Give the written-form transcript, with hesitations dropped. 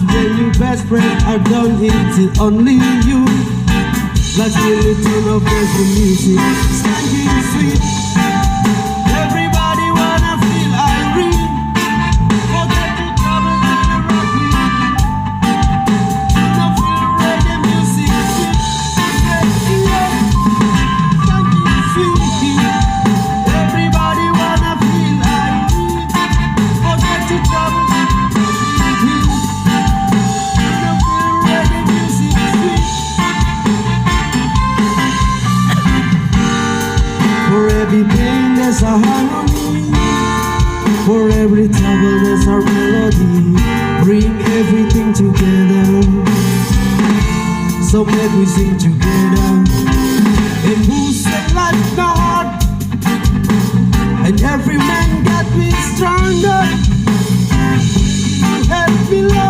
When your best friends are gone, it's only you. Let's really turn off the music. Standing sweet. Everybody wanna feel irene. Forget the troubles in the rock beat. Now feel the reggae music sweet. Standing sweet. Everybody wanna feel irene. Forget the troubles in the rock beat. Now feel the reggae music sweet. For every pain there's a harmony. For every trouble there's a melody. Bring everything together. So make we sing together. And who said life not hard? And every man got me stronger. You help me love.